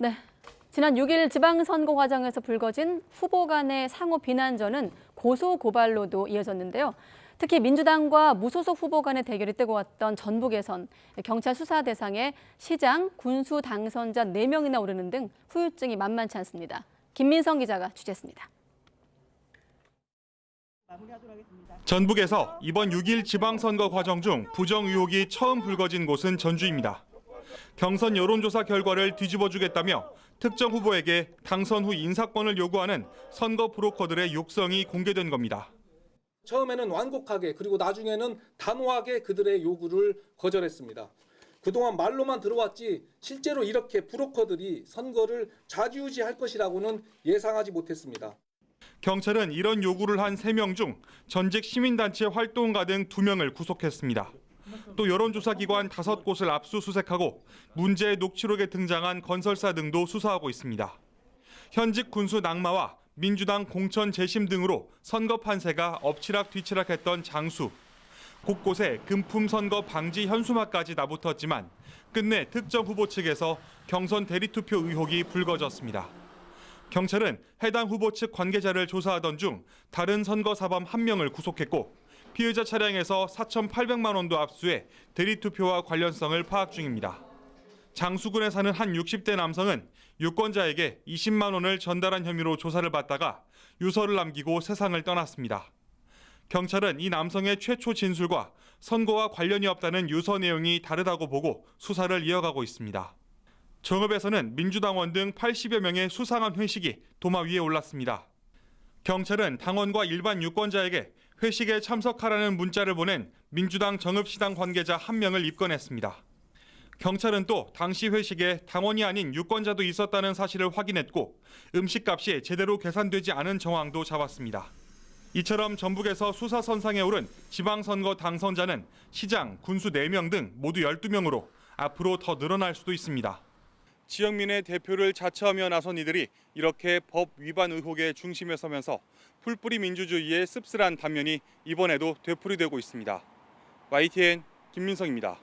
네. 지난 6일 지방선거 과정에서 불거진 후보 간의 상호 비난전은 고소 고발로도 이어졌는데요. 특히 민주당과 무소속 후보 간의 대결이 뜨거웠던 전북에선 경찰 수사 대상에 시장, 군수 당선자 4명이나 오르는 등 후유증이 만만치 않습니다. 김민성 기자가 취재했습니다. 전북에서 이번 6일 지방선거 과정 중 부정 의혹이 처음 불거진 곳은 전주입니다. 경선 여론조사 결과를 뒤집어주겠다며 특정 후보에게 당선 후 인사권을 요구하는 선거 브로커들의 욕성이 공개된 겁니다. 처음에는 완곡하게 그리고 나중에는 단호하게 그들의 요구를 거절했습니다. 그동안 말로만 들어왔지 실제로 이렇게 브로커들이 선거를 좌지우지할 것이라고는 예상하지 못했습니다. 경찰은 이런 요구를 한 3명 중 전직 시민단체 활동가 등 2명을 구속했습니다. 또 여론조사기관 5곳을 압수수색하고 문제의 녹취록에 등장한 건설사 등도 수사하고 있습니다. 현직 군수 낙마와 민주당 공천 재심 등으로 선거 판세가 엎치락뒤치락했던 장수. 곳곳에 금품 선거 방지 현수막까지 나붙었지만 끝내 특정 후보 측에서 경선 대리투표 의혹이 불거졌습니다. 경찰은 해당 후보 측 관계자를 조사하던 중 다른 선거 사범 1명을 구속했고 피의자 차량에서 4,800만 원도 압수해 대리투표와 관련성을 파악 중입니다. 장수군에 사는 한 60대 남성은 유권자에게 20만 원을 전달한 혐의로 조사를 받다가 유서를 남기고 세상을 떠났습니다. 경찰은 이 남성의 최초 진술과 선거와 관련이 없다는 유서 내용이 다르다고 보고 수사를 이어가고 있습니다. 정읍에서는 민주당원 등 80여 명의 수상한 회식이 도마 위에 올랐습니다. 경찰은 당원과 일반 유권자에게 회식에 참석하라는 문자를 보낸 민주당 정읍시당 관계자 1명을 입건했습니다. 경찰은 또 당시 회식에 당원이 아닌 유권자도 있었다는 사실을 확인했고 음식값이 제대로 계산되지 않은 정황도 잡았습니다. 이처럼 전북에서 수사선상에 오른 지방선거 당선자는 시장, 군수 4명 등 모두 12명으로 앞으로 더 늘어날 수도 있습니다. 지역민의 대표를 자처하며 나선 이들이 이렇게 법 위반 의혹의 중심에 서면서 풀뿌리 민주주의의 씁쓸한 단면이 이번에도 되풀이되고 있습니다. YTN 김민성입니다.